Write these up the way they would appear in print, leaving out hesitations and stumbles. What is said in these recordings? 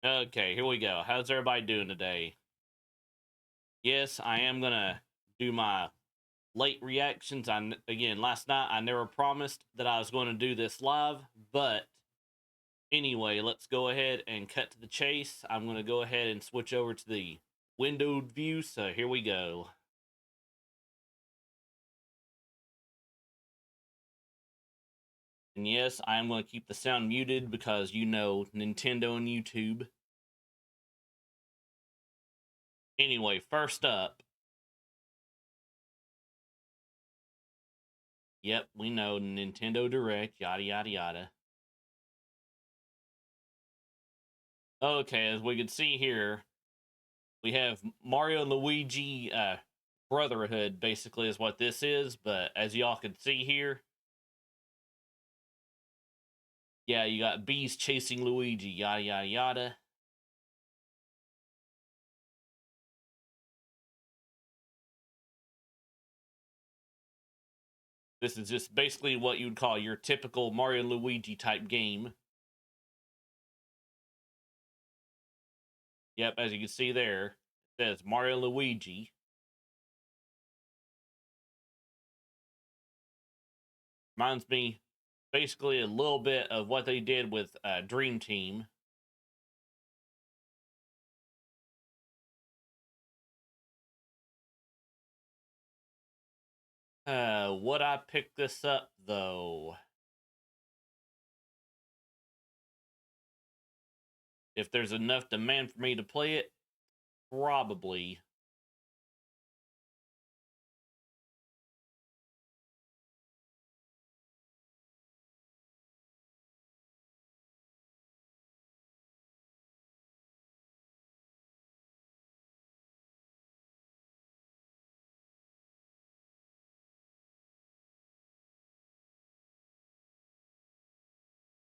Okay, here we go. How's everybody doing today? Yes, I am gonna do my late reactions. Again, last night I never promised that I was going to do this live, but anyway, let's go ahead and cut to the chase. I'm gonna go ahead and switch over to the windowed view. So here we go. And yes, I am going to keep the sound muted because you know Nintendo and YouTube. Anyway, first up. Yep, we know Nintendo Direct, yada yada yada. Okay, as we can see here, we have Mario and Luigi Brotherhood, basically, is what this is. But as y'all can see here, yeah, you got bees chasing Luigi, yada yada yada. This is just basically what you would call your typical Mario and Luigi type game. Yep, as you can see there, it says Mario and Luigi. Reminds me basically a little bit of what they did with Dream Team. Would I pick this up though? If there's enough demand for me to play it, probably.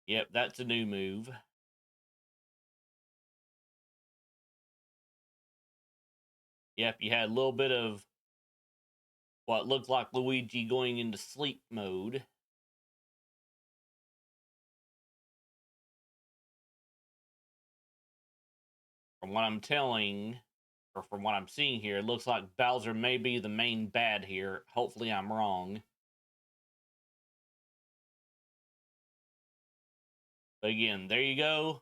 Yep, that's a new move. Yep, you had a little bit of what looked like Luigi going into sleep mode. From what I'm telling, or from what I'm seeing here, it looks like Bowser may be the main bad here. Hopefully I'm wrong. But again, there you go.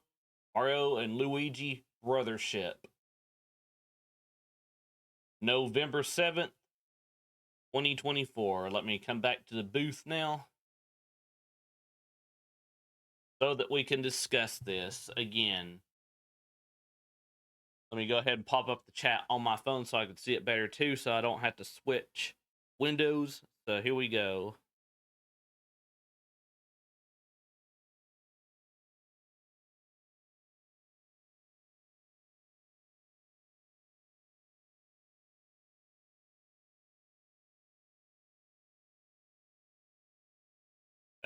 Mario and Luigi Brothership. November 7th, 2024. Let me come back to the booth now so that we can discuss this again. Let me go ahead and pop up the chat on my phone so I can see it better too, so I don't have to switch windows. So here we go.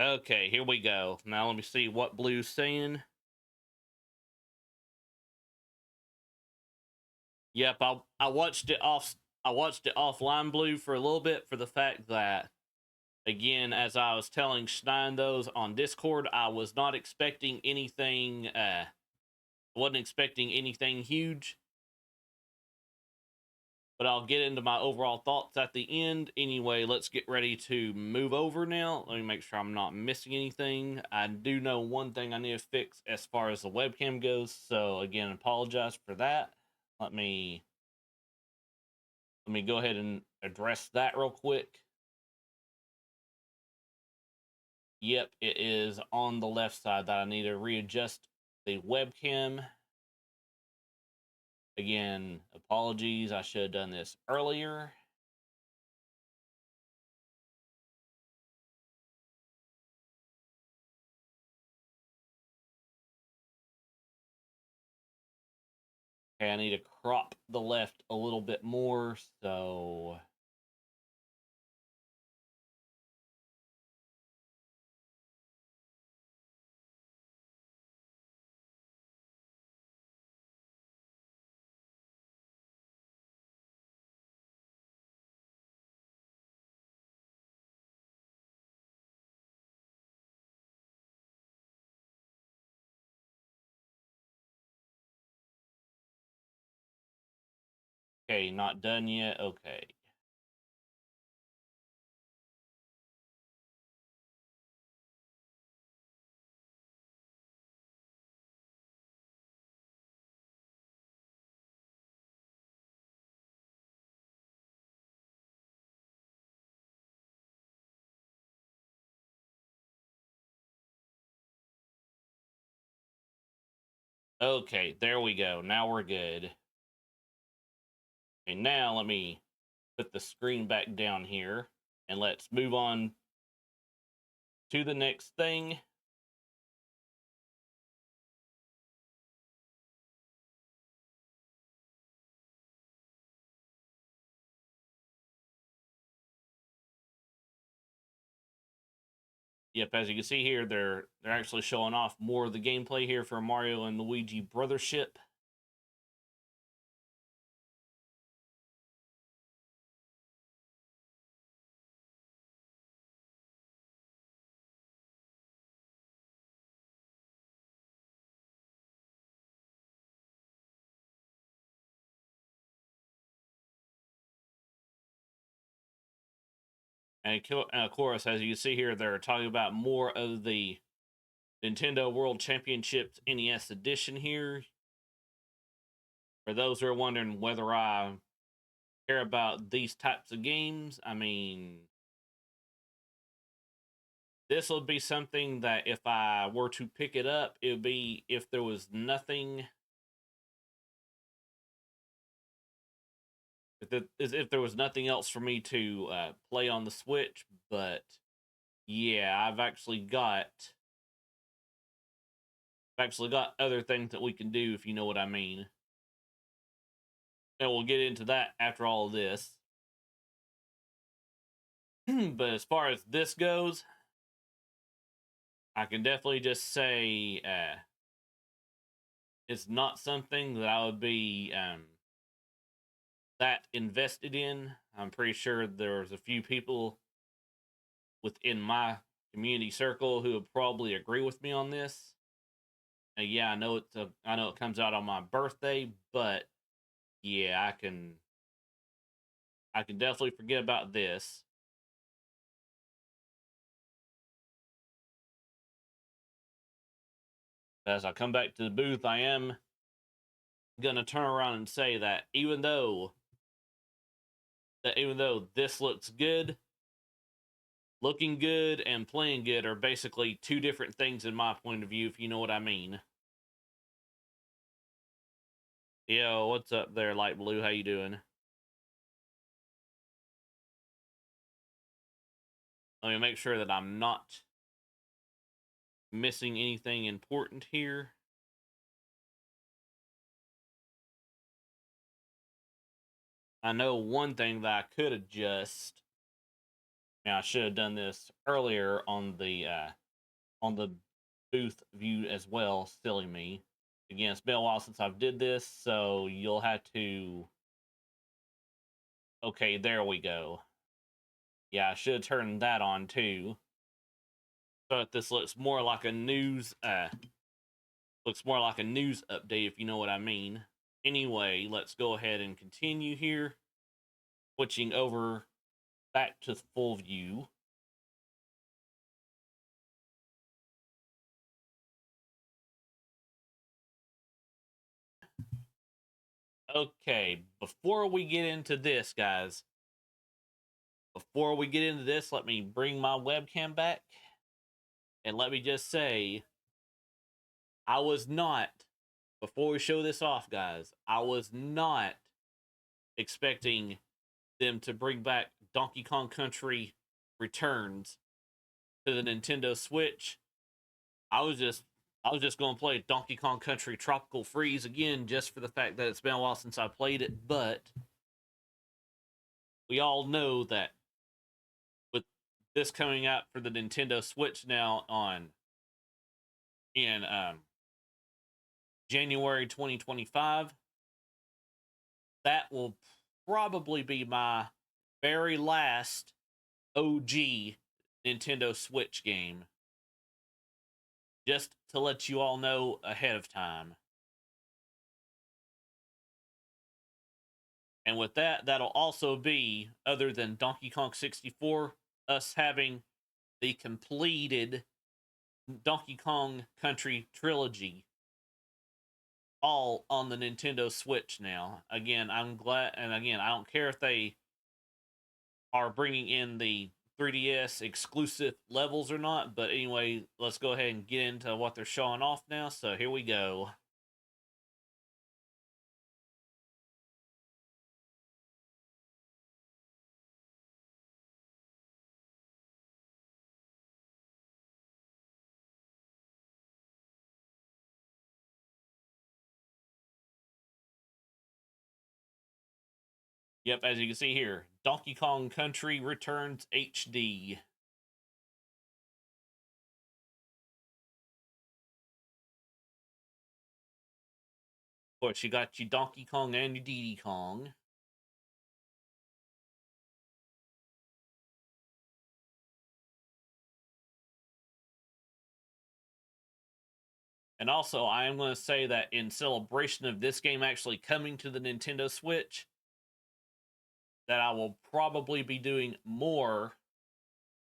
Okay, here we go. Now let me see what Blue's saying. Yep, I watched it offline, Blue, for a little bit, for the fact that, again, as I was telling Stein those on Discord, I was not expecting anything. Wasn't expecting anything huge. But I'll get into my overall thoughts at the end. Anyway, let's get ready to move over now. Let me make sure I'm not missing anything. I do know one thing I need to fix as far as the webcam goes. So again, apologize for that. Let me go ahead and address that real quick. Yep, it is on the left side that I need to readjust the webcam. Again, apologies. I should have done this earlier. Okay, I need to crop the left a little bit more, so Okay, not done yet. Okay. Okay, there we go. Now we're good. And now let me put the screen back down here and let's move on to the next thing. Yep, as you can see here, they're actually showing off more of the gameplay here for Mario and Luigi Brothership. And of course, as you can see here, they're talking about more of the Nintendo World Championships NES Edition here. For those who are wondering whether I care about these types of games, I mean, this would be something that if I were to pick it up, it would be if there was nothing. If there was nothing else for me to play on the Switch, but yeah, I've actually got other things that we can do, if you know what I mean. And we'll get into that after all of this. But as far as this goes, I can definitely just say it's not something that I would be that invested in. I'm pretty sure there's a few people within my community circle who would probably agree with me on this. Yeah, I know it comes out on my birthday, but yeah, I can definitely forget about this. As I come back to the booth, I am gonna turn around and say that even though this looks good, looking good and playing good are basically two different things in my point of view, if you know what I mean. Yo, what's up there, Light Blue? How you doing? Let me make sure that I'm not missing anything important here. I know one thing that I could adjust. Now I should have done this earlier on the booth view as well. Silly me. Again, it's been a while since I've did this, so you'll have to. Okay, there we go. Yeah, I should have turned that on too. But this looks more like a news update, if you know what I mean. Anyway, let's go ahead and continue here. Switching over back to full view. Okay, before we get into this, guys, let me bring my webcam back. And let me just say, I was not, before we show this off, guys, I was not expecting them to bring back Donkey Kong Country Returns to the Nintendo Switch. I was just I was just going to play Donkey Kong Country Tropical Freeze again just for the fact that it's been a while since I played it, but we all know that with this coming out for the Nintendo Switch now on in January 2025, that will probably be my very last OG Nintendo Switch game. Just to let you all know ahead of time. And with that, that'll also be, other than Donkey Kong 64, us having the completed Donkey Kong Country trilogy all on the Nintendo Switch now. Again, I'm glad, and again, I don't care if they are bringing in the 3DS exclusive levels or not, but anyway, let's go ahead and get into what they're showing off now. So here we go. Yep, as you can see here, Donkey Kong Country Returns HD. Of course, you got your Donkey Kong and your Diddy Kong. And also, I am going to say that in celebration of this game actually coming to the Nintendo Switch, that I will probably be doing more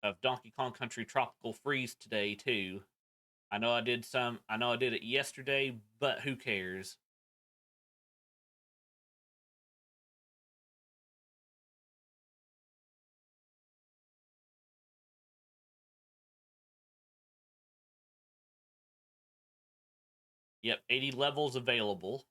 of Donkey Kong Country Tropical Freeze today, too. I know I did it yesterday, but who cares? Yep, 80 levels available.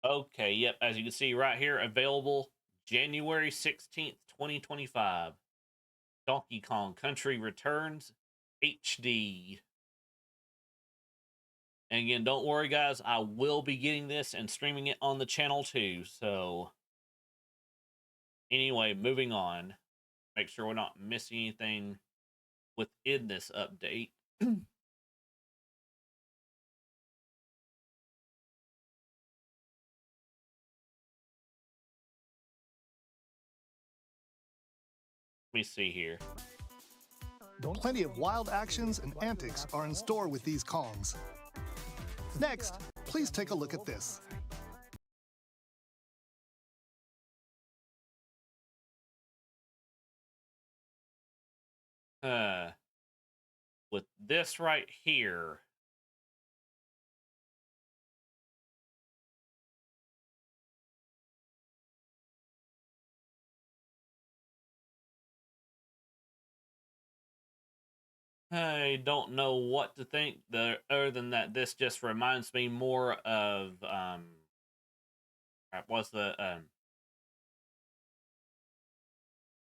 Okay, yep, as you can see right here, available January 16th, 2025. Donkey Kong Country Returns HD. And again, don't worry, guys, I will be getting this and streaming it on the channel too. So, anyway, moving on. Make sure we're not missing anything within this update. Let me see here. Plenty of wild actions and antics are in store with these Kongs. Next, please take a look at this. With this right here, I don't know what to think. Other than that, this just reminds me more of what's the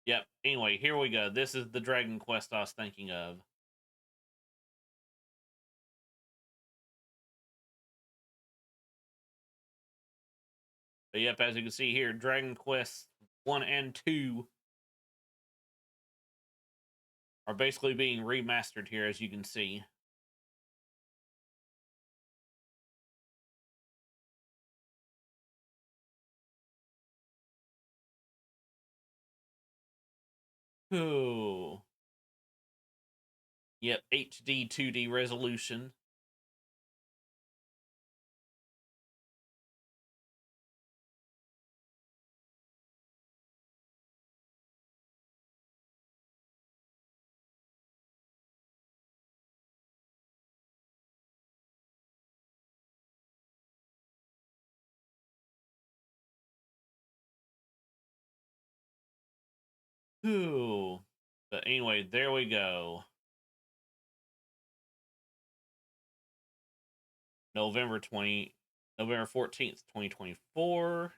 Yep. Anyway, here we go. This is the Dragon Quest I was thinking of. But yep, as you can see here, Dragon Quest 1 and 2 are basically being remastered here, as you can see. Ooh. Yep, HD 2D resolution. Ooh. But anyway, there we go. November 14th, 2024.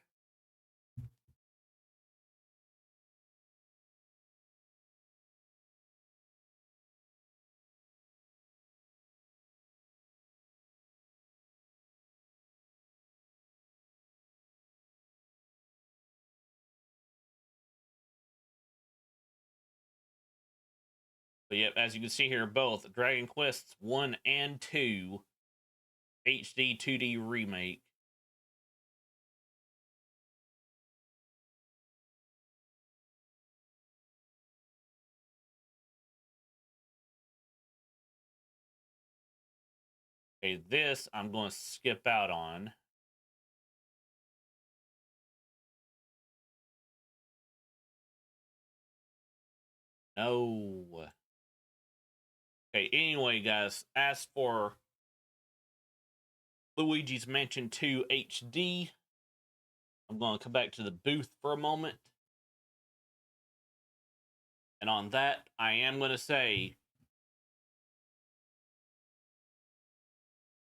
But yep, as you can see here, both Dragon Quests 1 and 2 HD 2D remake. Okay, this I'm going to skip out on. No. Okay, anyway, guys, as for Luigi's Mansion 2 HD, I'm going to come back to the booth for a moment. And on that, I am going to say,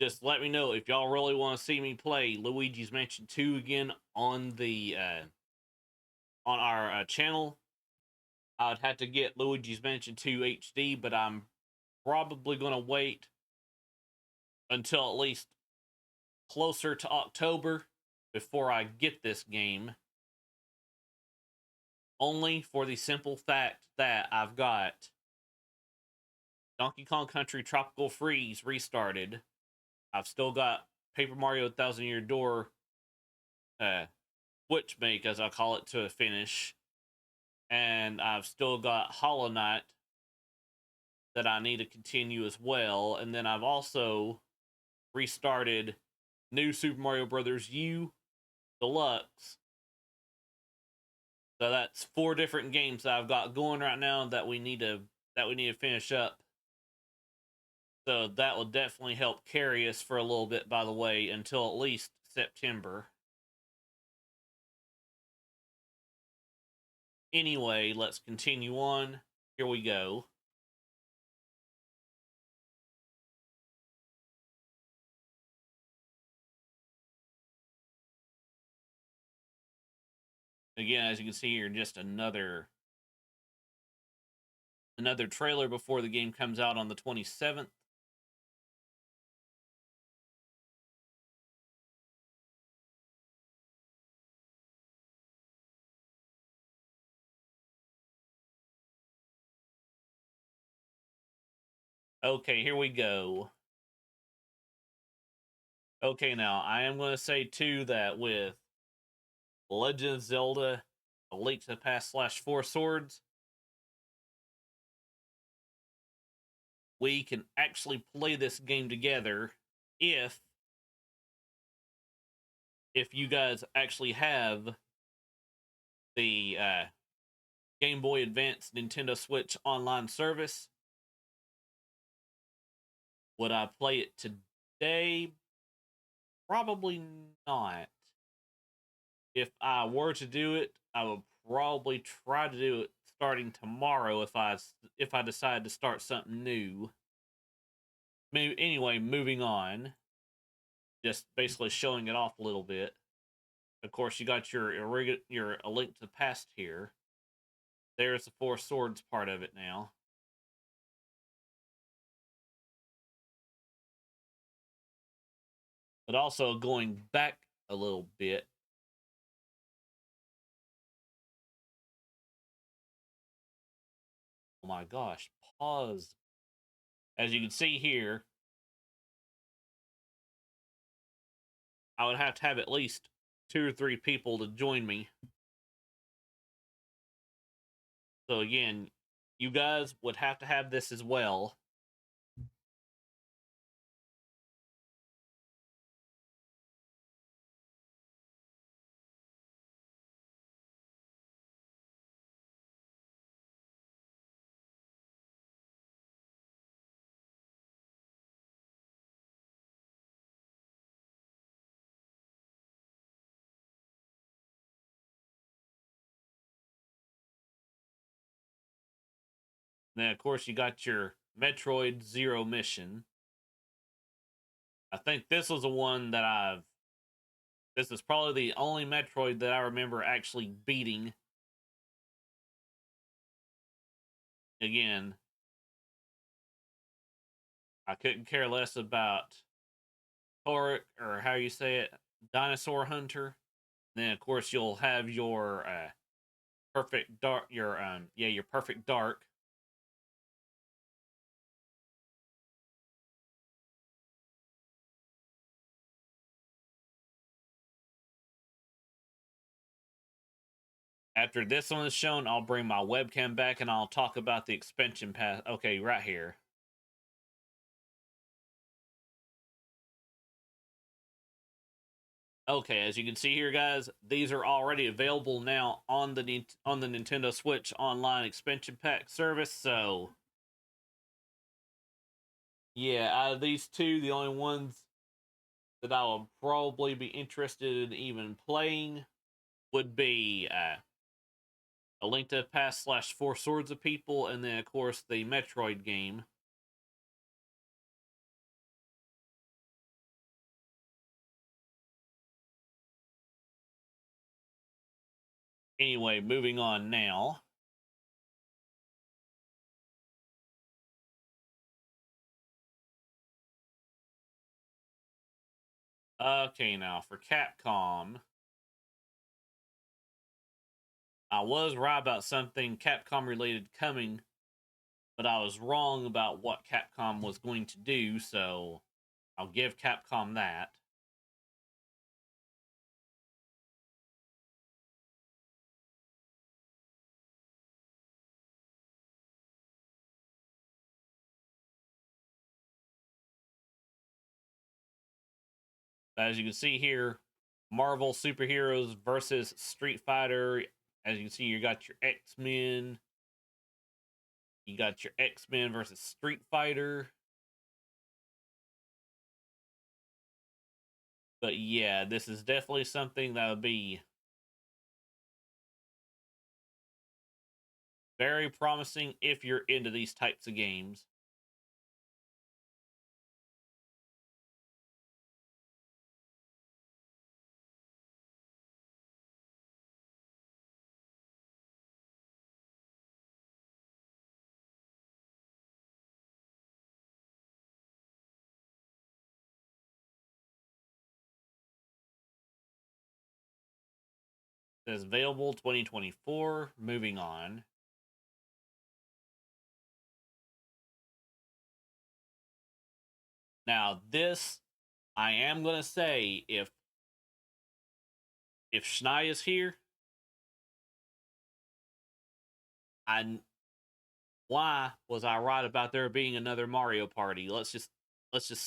just let me know if y'all really want to see me play Luigi's Mansion 2 again on the on our channel. I'd have to get Luigi's Mansion 2 HD, but I'm probably going to wait until at least closer to October before I get this game. Only for the simple fact that I've got Donkey Kong Country Tropical Freeze restarted. I've still got Paper Mario Thousand Year Door Switch Make, as I call it, to finish. And I've still got Hollow Knight that I need to continue as well. And then I've also restarted New Super Mario Brothers U Deluxe. So that's 4 different games that I've got going right now that we need to finish up. So that will definitely help carry us for a little bit, by the way, until at least September. Anyway, let's continue on. Here we go. Again, as you can see here, just another trailer before the game comes out on the 27th. Okay, here we go. Okay, now, I am going to say, too, that with Legend of Zelda A Link to the Past / Four Swords, we can actually play this game together if you guys actually have the Game Boy Advance Nintendo Switch online service. Would I play it today? Probably not. If I were to do it, I would probably try to do it starting tomorrow if I decide to start something new. Anyway, moving on. Just basically showing it off a little bit. Of course, you got your A Link to the Past here. There's the Four Swords part of it now. But also going back a little bit. Oh my gosh, pause. As you can see here, I would have to have at least 2 or 3 people to join me. So again, you guys would have to have this as well. Then, of course, you got your Metroid Zero Mission. I think this was the one that this is probably the only Metroid that I remember actually beating. Again, I couldn't care less about Toric, or how you say it, Dinosaur Hunter. Then, of course, you'll have your Perfect Dark, your Perfect Dark. After this one is shown, I'll bring my webcam back and I'll talk about the expansion pass. Okay, right here. Okay, as you can see here, guys, these are already available now on the Nintendo Switch Online expansion pack service. So, yeah, out of these two, the only ones that I would probably be interested in even playing would be A Link to the Past / Four Swords of People, and then of course the Metroid game. Anyway, moving on now. Okay, now for Capcom, I was right about something Capcom related coming, but I was wrong about what Capcom was going to do, so I'll give Capcom that. As you can see here, Marvel superheroes versus Street Fighter. As you can see, you got your X-Men. You got your X-Men versus Street Fighter. But yeah, this is definitely something that would be very promising if you're into these types of games. It says available 2024. Moving on. Now, this I am gonna say, if Schnei is here, I why was I right about there being another Mario Party? Let's just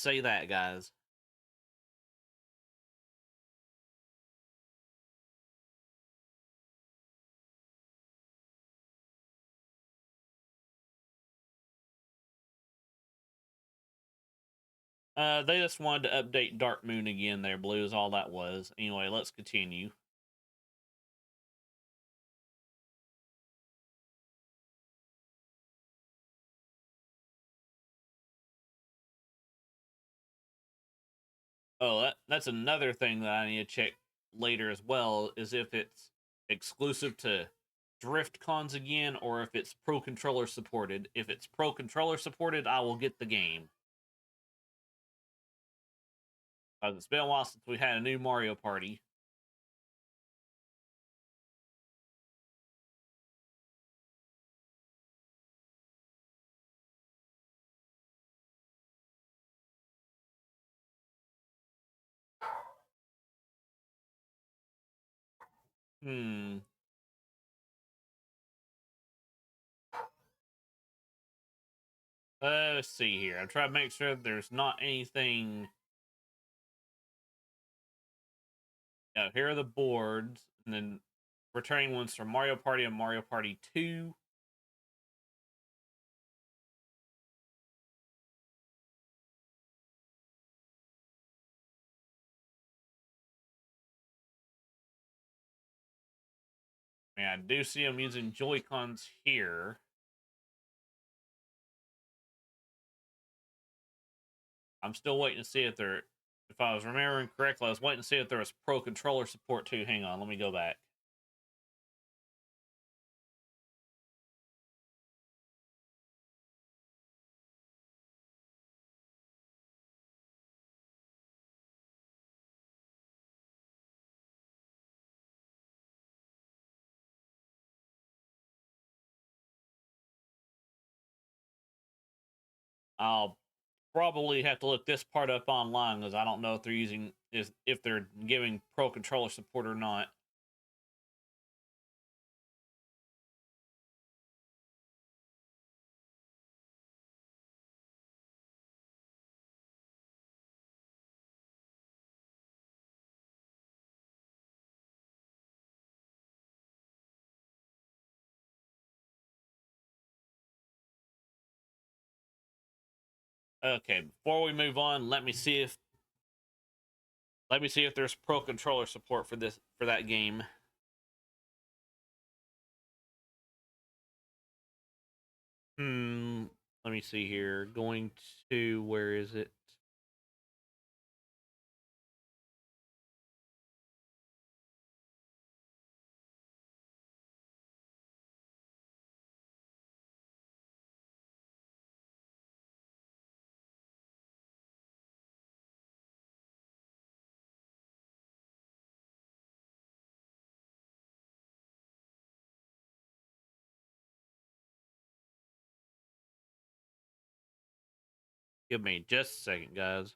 say that, guys. They just wanted to update Dark Moon again there, Blue, is all that was. Anyway, let's continue. Oh, that's another thing that I need to check later as well, is if it's exclusive to Drift cons again, or if it's Pro Controller supported. If it's Pro Controller supported, I will get the game. It's been a while since we had a new Mario Party. Hmm. Let's see here. I'm trying to make sure there's not anything. Here are the boards, and then returning ones from Mario Party and Mario Party 2. I mean, I do see them using Joy-Cons here. I'm still waiting to see if they're. If I was remembering correctly, I was waiting to see if there was Pro Controller support too. Hang on, let me go back. I'll probably have to look this part up online because I don't know if they're using if they're giving Pro Controller support or not. Okay, before we move on, let me see if there's pro controller support for that game. Let me see here. Going to, where is it? Give me just a second, guys.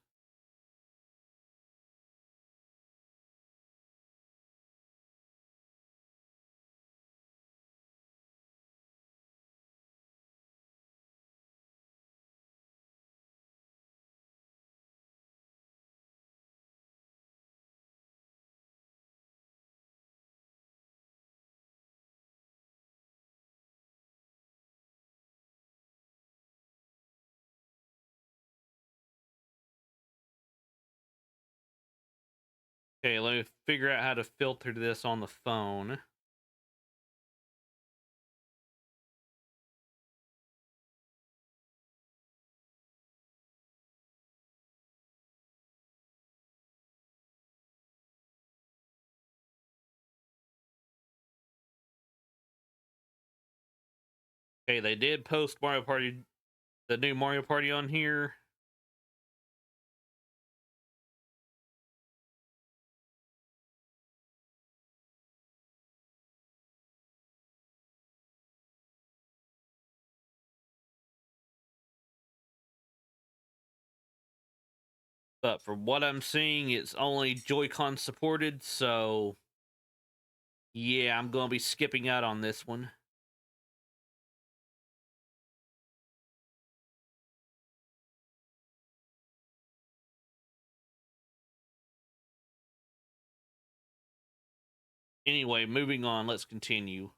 Okay, let me figure out how to filter this on the phone. Okay, they did post Mario Party, the new Mario Party on here. But from what I'm seeing, it's only Joy-Con supported, so yeah, I'm going to be skipping out on this one. Anyway, moving on, let's continue.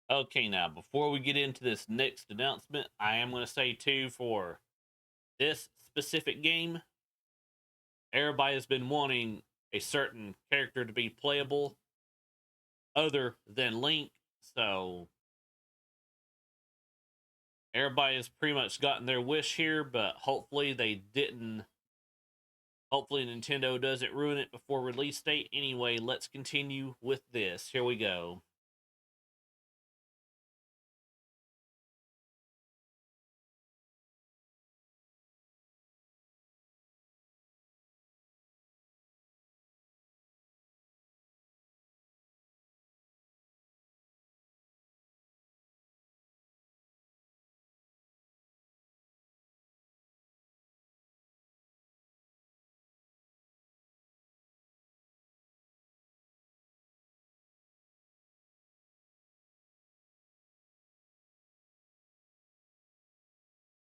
Okay, now, before we get into this next announcement, I am going to say, too, for this specific game, everybody has been wanting a certain character to be playable other than Link, so everybody has pretty much gotten their wish here, but hopefully they didn't. Hopefully Nintendo doesn't ruin it before release date. Anyway, let's continue with this. Here we go.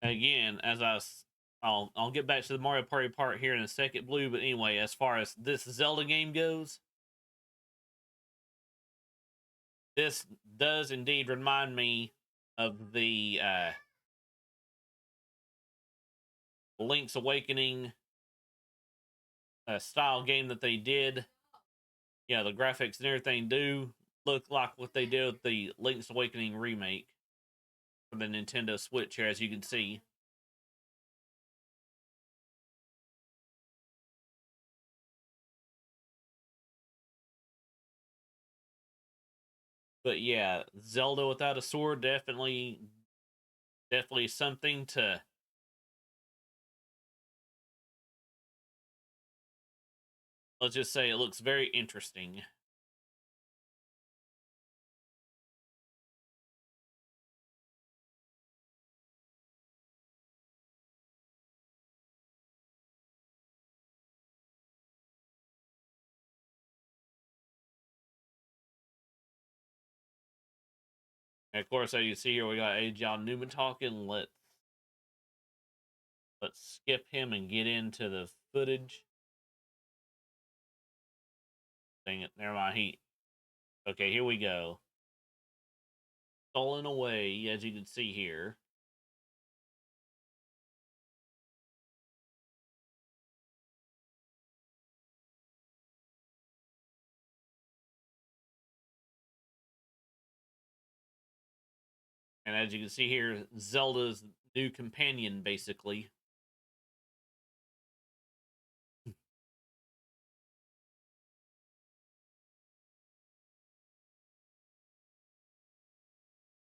Again, I'll get back to the Mario Party part here in a second, Blue. But anyway, as far as this Zelda game goes, this does indeed remind me of the Link's Awakening style game that they did. Yeah, the graphics and everything do look like what they did with the Link's Awakening remake for the Nintendo Switch here, as you can see. But yeah, Zelda without a sword definitely something to, let's just say, it looks very interesting. And of course, as you see here, we got John Newman talking. Let's skip him and get into the footage. Dang it, never mind. Okay, here we go. Stolen away, as you can see here. And as you can see here, Zelda's new companion, basically.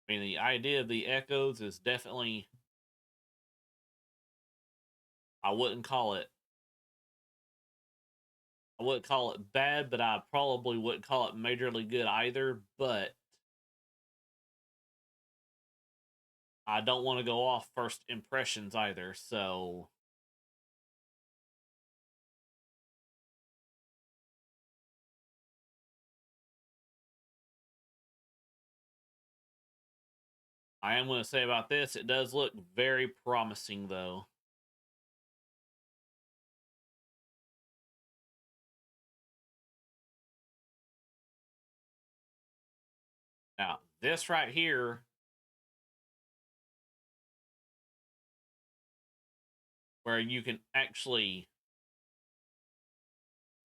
I mean, the idea of the echoes is definitely, I wouldn't call it bad, but I probably wouldn't call it majorly good either. But I don't want to go off first impressions either. So I am going to say about this, it does look very promising, though. Now, this right here, where you can actually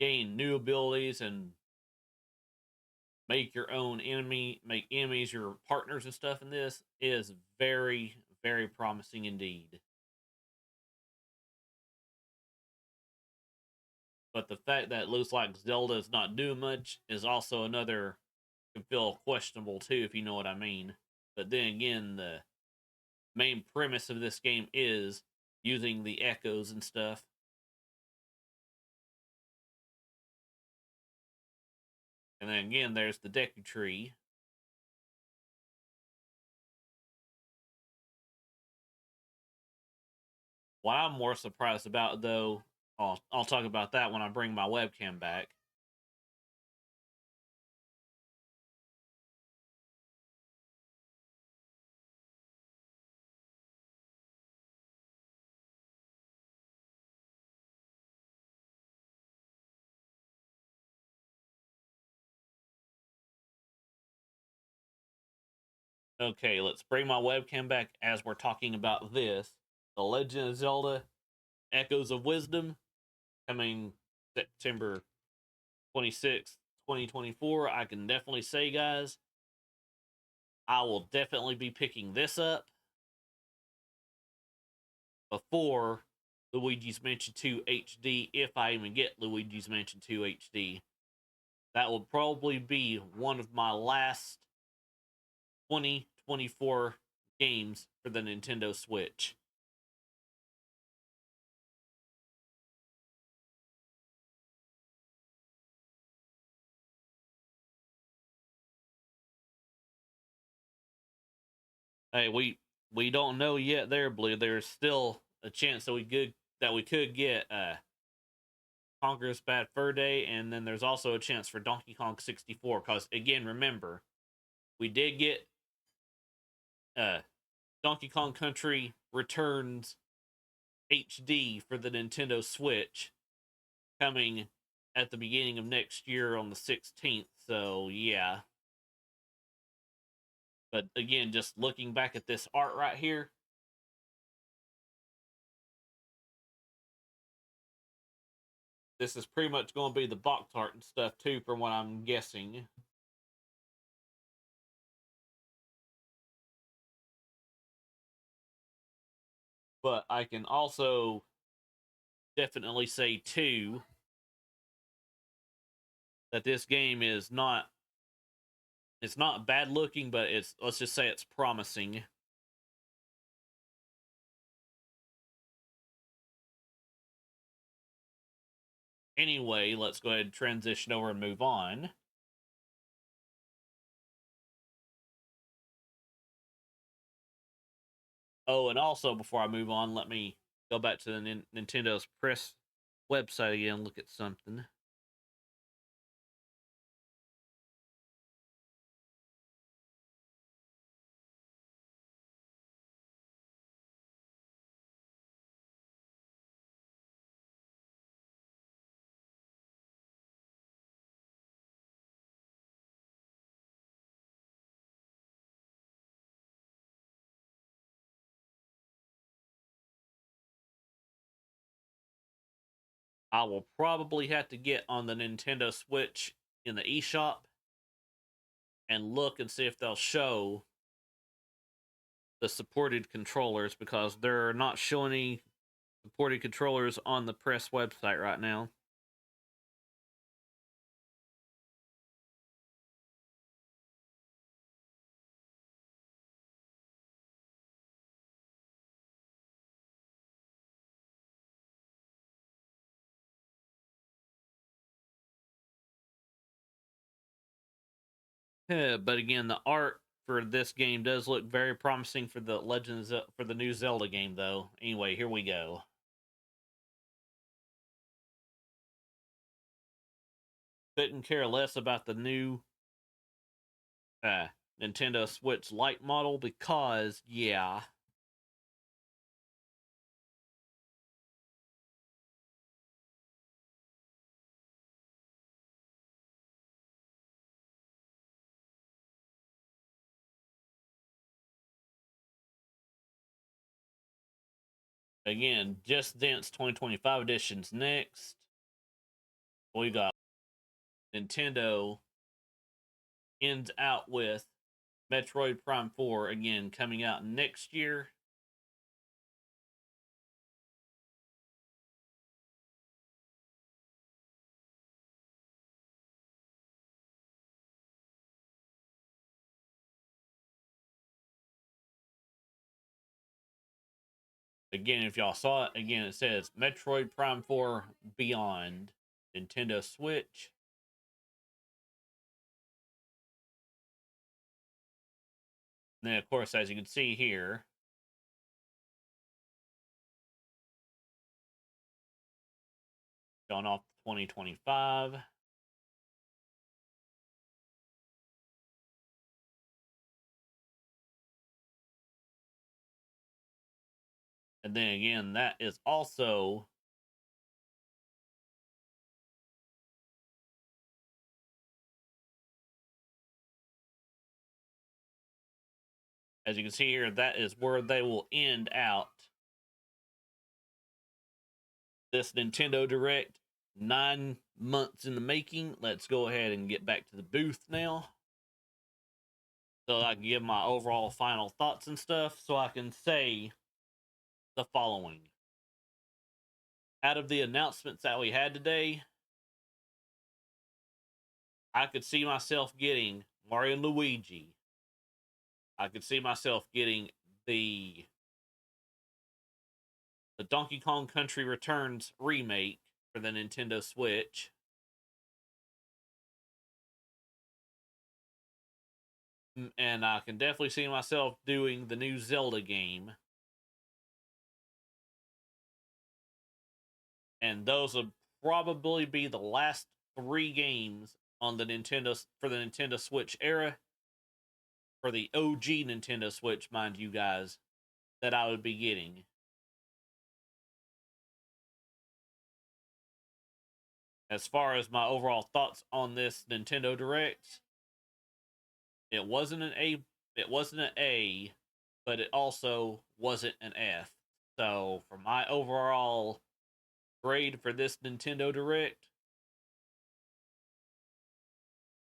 gain new abilities and make your own make enemies your partners and stuff in this, is very, very promising indeed. But the fact that it looks like Zelda is not doing much is also another, can feel questionable too, if you know what I mean. But then again, the main premise of this game is using the echoes and stuff. And then again, there's the Deku Tree. What I'm more surprised about, though, I'll talk about that when I bring my webcam back. Okay, let's bring my webcam back as we're talking about this. The Legend of Zelda Echoes of Wisdom, coming September 26th, 2024. I can definitely say, guys, I will definitely be picking this up before Luigi's Mansion 2 HD, if I even get Luigi's Mansion 2 HD. That will probably be one of my last 2024 games for the Nintendo Switch. Hey, we don't know yet there, Blue. There's still a chance that we could get Conker's Bad Fur Day, and then there's also a chance for Donkey Kong 64. Because again, remember, we did get Donkey Kong Country Returns HD for the Nintendo Switch coming at the beginning of next year on the 16th. So yeah. But again, just looking back at this art right here, this is pretty much going to be the box art and stuff too, from what I'm guessing. But I can also definitely say too that this game is not, it's not bad looking, but it's, let's just say it's promising. Anyway, let's go ahead and transition over and move on. Oh, and also before I move on, let me go back to the Nintendo's press website again and look at something. I will probably have to get on the Nintendo Switch in the eShop and look and see if they'll show the supported controllers, because they're not showing any supported controllers on the press website right now. Yeah, but again, the art for this game does look very promising for the for the new Zelda game, though. Anyway, here we go. Couldn't care less about the new uh, Nintendo Switch Lite model because, yeah. Again, Just Dance 2025 edition's next. We got Nintendo ends out with Metroid Prime 4 again coming out next year. Again, if y'all saw it, again, it says Metroid Prime 4 Beyond, Nintendo Switch. And then, of course, as you can see here, going off 2025. And then again, that is also as you can see here, that is where they will end out this Nintendo Direct. 9 months in the making. Let's go ahead and get back to the booth now, so I can give my overall final thoughts and stuff, so I can say the following. Out of the announcements that we had today, I could see myself getting Mario and Luigi. I could see myself getting the Donkey Kong Country Returns remake for the Nintendo Switch. And I can definitely see myself doing the new Zelda game. And those would probably be the last 3 games on the Nintendo for the Nintendo Switch era. For the OG Nintendo Switch, mind you guys, that I would be getting. As far as my overall thoughts on this Nintendo Direct, it wasn't an A, but it also wasn't an F. So for my overall grade for this Nintendo Direct,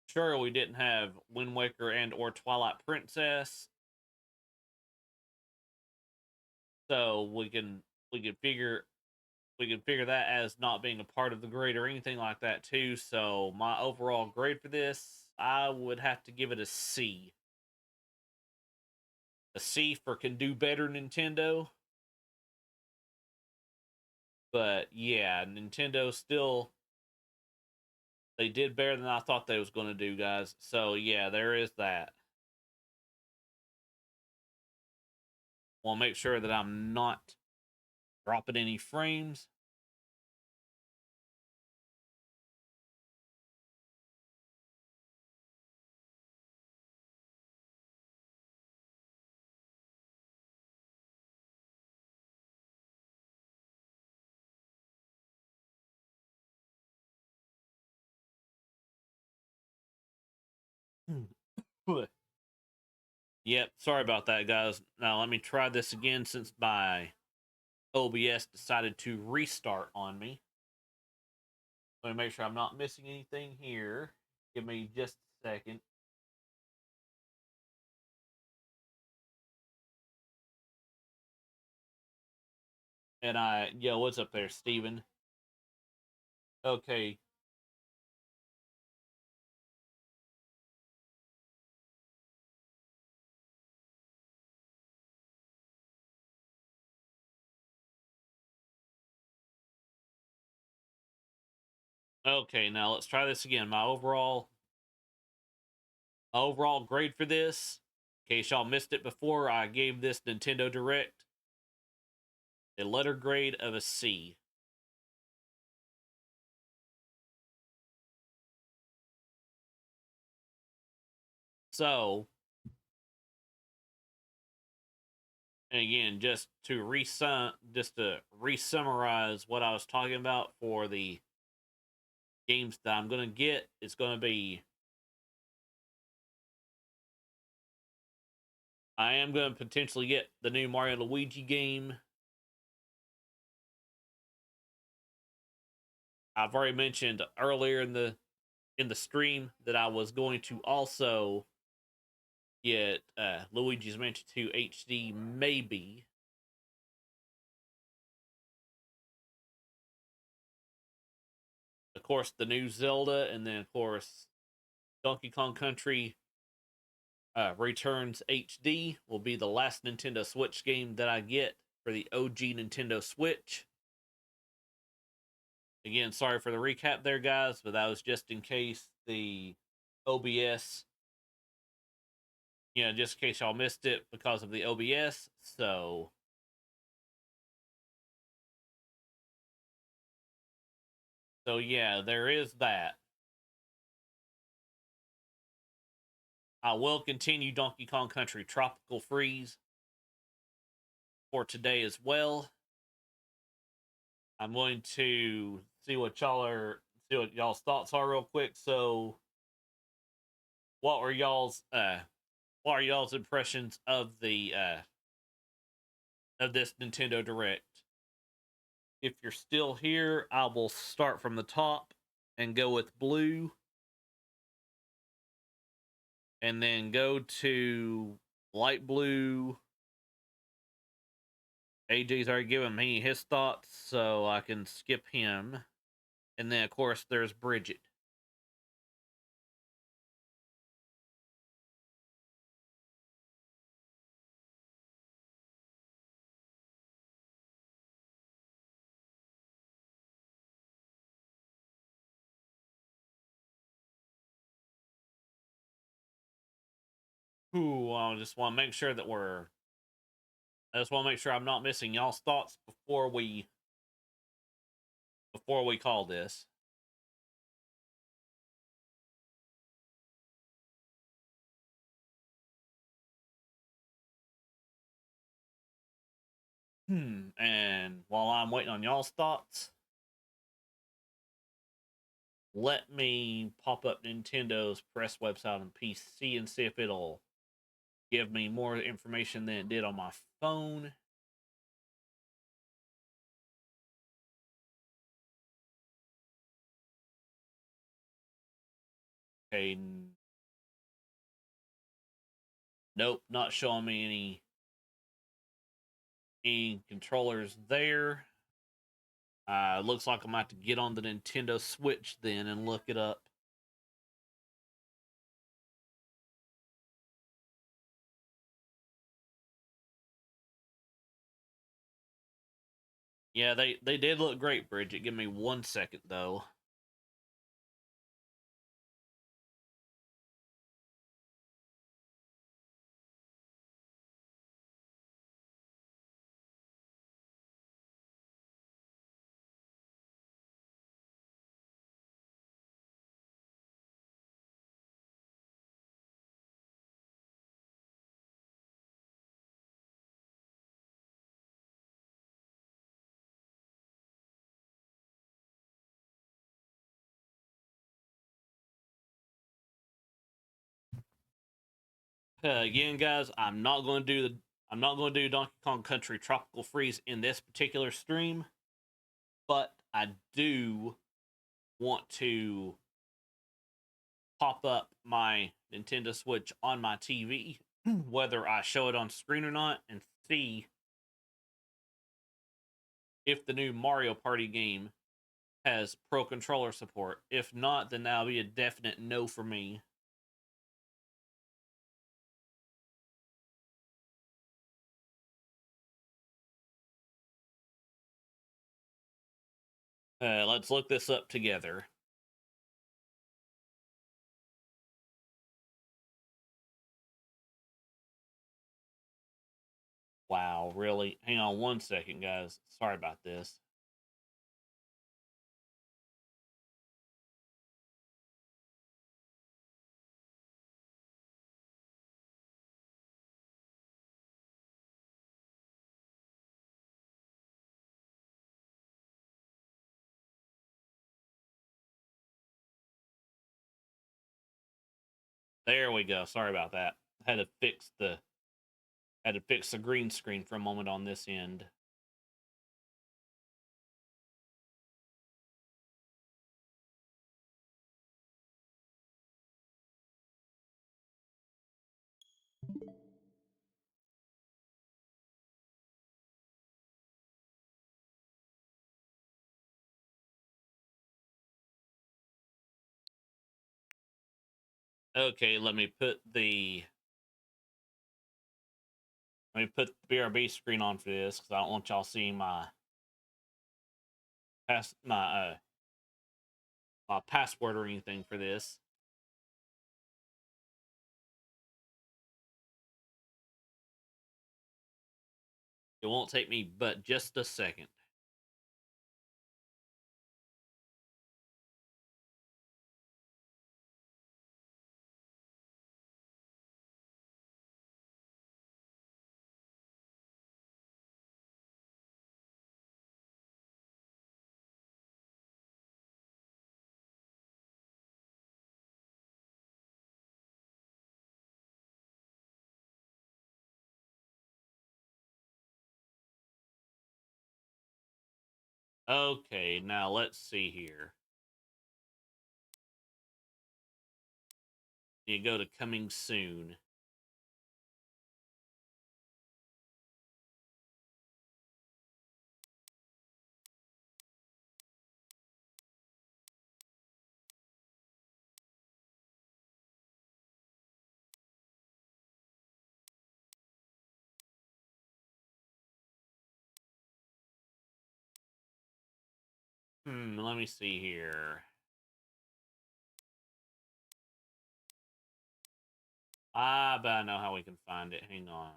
sure, we didn't have Wind Waker and or Twilight Princess, so we can figure that as not being a part of the grade or anything like that too. So my overall grade for this, I would have to give it a C. A C for can do better Nintendo. But yeah, Nintendo still, they did better than I thought they was going to do, guys. So yeah, there is that. Want to make sure that I'm not dropping any frames. Yep, sorry about that, guys. Now let me try this again since my OBS decided to restart on me. Let me make sure I'm not missing anything here. Give me just a second. And yo, what's up there, Steven? Okay. Okay, now let's try this again. My overall grade for this, in case y'all missed it before, I gave this Nintendo Direct a letter grade of a C. So, and again, just to re-summarize what I was talking about for the games that I'm gonna get, it's gonna be I am gonna potentially get the new Mario and Luigi game. I've already mentioned earlier in the stream that I was going to also get Luigi's Mansion 2 HD, maybe. Of course, the new Zelda, and then of course Donkey Kong Country Returns HD will be the last Nintendo Switch game that I get for the OG Nintendo Switch. Again, sorry for the recap there, guys, but that was just in case the OBS, just in case y'all missed it because of the OBS. So yeah, there is that. I will continue Donkey Kong Country Tropical Freeze for today as well. I'm going to see what y'all's thoughts are real quick. So, what are y'all's impressions of the of this Nintendo Direct? If you're still here, I will start from the top and go with blue, and then go to light blue. AJ's already given me his thoughts, so I can skip him. And then, of course, there's Bridget. Who I just want to make sure that I just want to make sure I'm not missing y'all's thoughts before we call this. And while I'm waiting on y'all's thoughts, let me pop up Nintendo's press website on PC and see if it'll give me more information than it did on my phone. Okay. Nope, not showing me any controllers there. Looks like I'm going to have to get on the Nintendo Switch then and look it up. Yeah, they did look great, Bridget. Give me 1 second, though. Again, guys, I'm not going to do Donkey Kong Country Tropical Freeze in this particular stream, but I do want to pop up my Nintendo Switch on my TV, whether I show it on screen or not, and see if the new Mario Party game has Pro Controller support. If not, then that'll be a definite no for me. Let's look this up together. Wow, really? Hang on one second, guys. Sorry about this. There we go. Sorry about that. Had to fix the green screen for a moment on this end. Okay, let me put the BRB screen on for this because I don't want y'all seeing pass my my password or anything for this. It won't take me but just a second. Okay, now let's see here. You go to coming soon. Let me see here. But I know how we can find it. Hang on.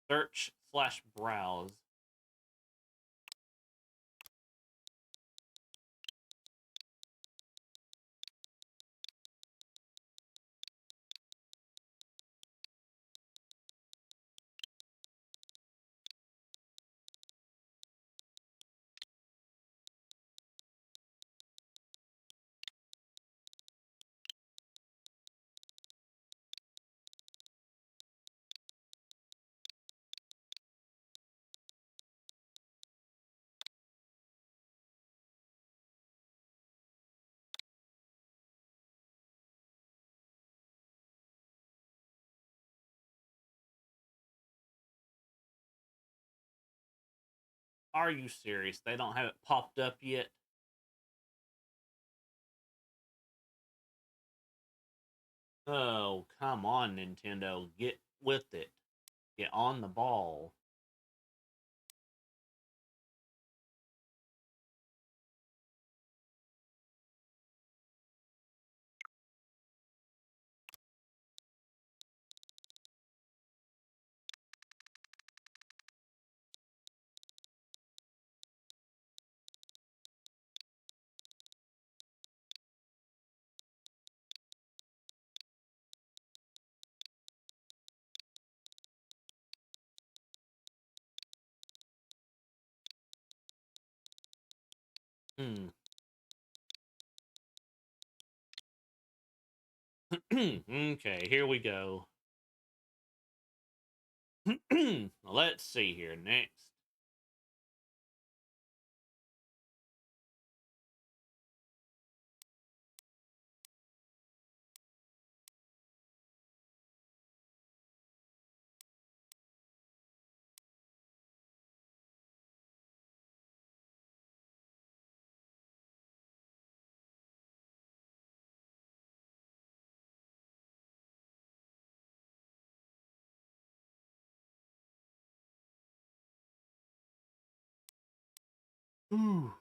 Search/browse. Are you serious? They don't have it popped up yet? Oh, come on, Nintendo. Get with it. Get on the ball. Hmm. Okay, here we go. Let's see here next. Ooh.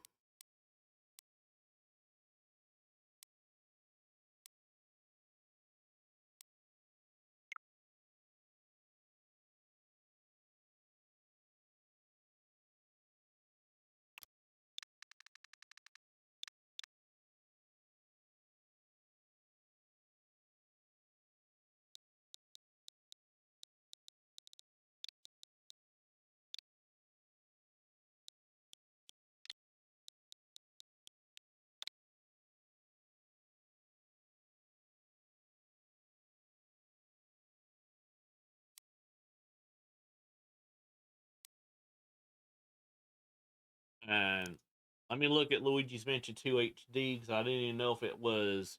And let me look at Luigi's Mansion 2 HD because I didn't even know if it was.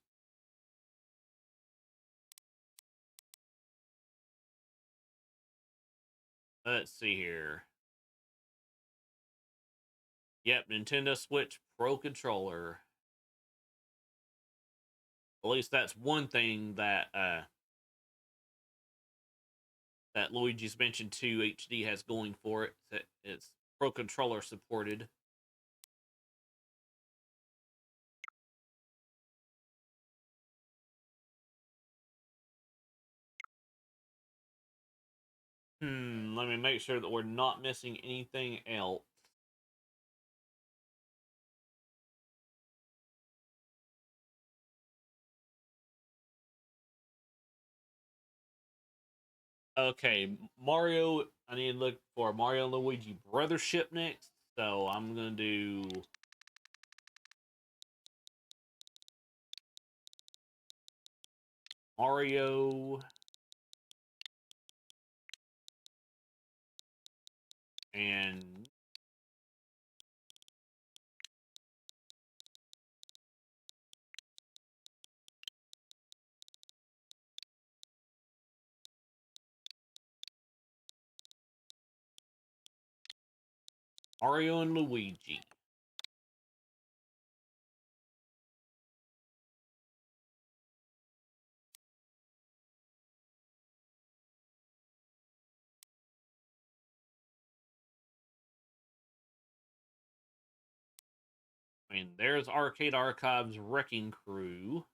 Let's see here. Yep, Nintendo Switch Pro Controller. At least that's one thing that that Luigi's Mansion 2 HD has going for it. That it's Pro Controller supported. Let me make sure that we're not missing anything else. Okay, Mario. I need to look for Mario and Luigi Brothership next. So I'm gonna do Mario and Mario and Luigi. I mean, there's Arcade Archives Wrecking Crew.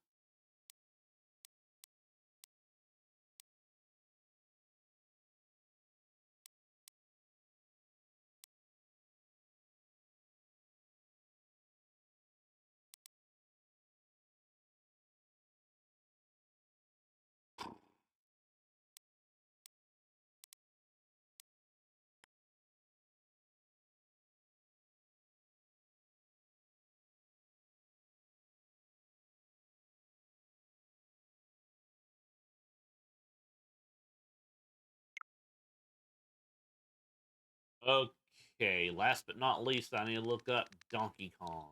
Okay, last but not least, I need to look up Donkey Kong.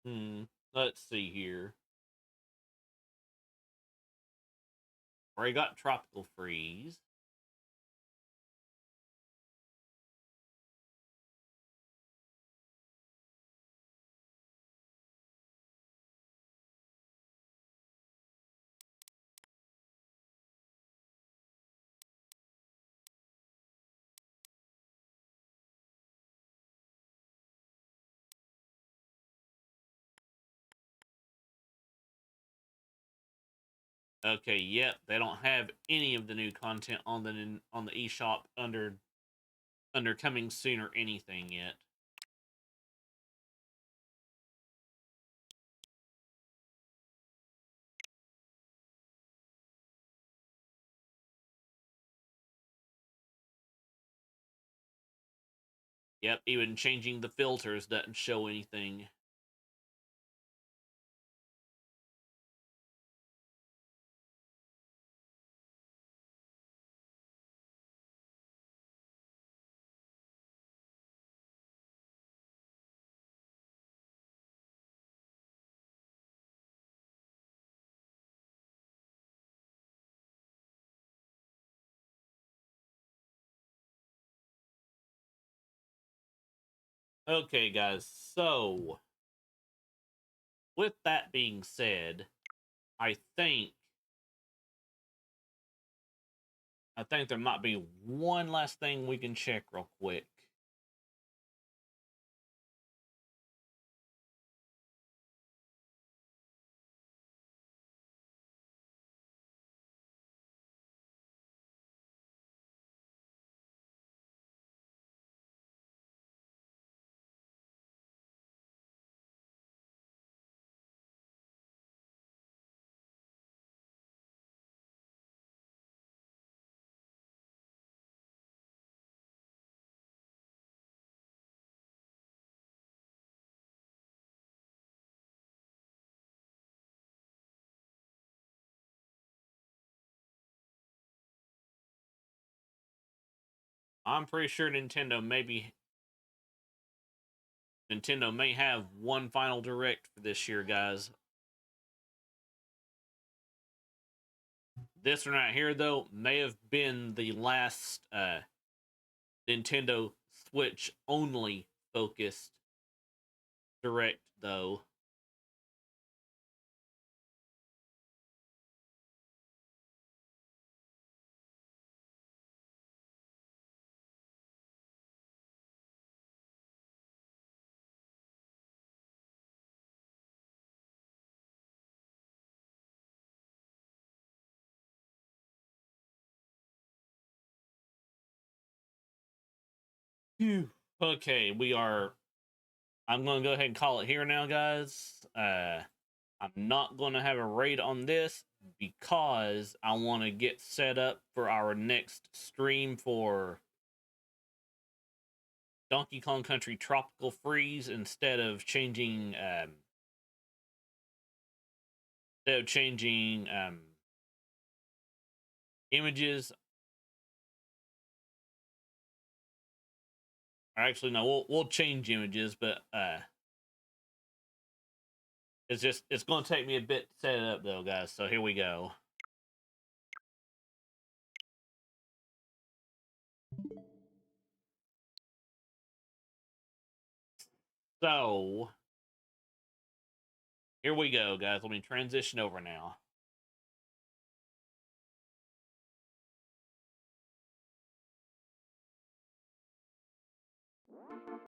Hmm, let's see here. Already got Tropical Freeze. Okay, yep, they don't have any of the new content on the eShop under coming soon or anything yet. Yep, even changing the filters doesn't show anything. Okay, guys, so with that being said, I think there might be one last thing we can check real quick. I'm pretty sure Nintendo may have one final direct for this year, guys. This one right here, though, may have been the last Nintendo Switch only focused direct, though. Phew. Okay, I'm going to go ahead and call it here now, guys. I'm not going to have a raid on this because I want to get set up for our next stream for Donkey Kong Country Tropical Freeze instead of changing images. Or actually, no, we'll change images, but it's going to take me a bit to set it up though, guys. So here we go. So here we go, guys. Let me transition over now.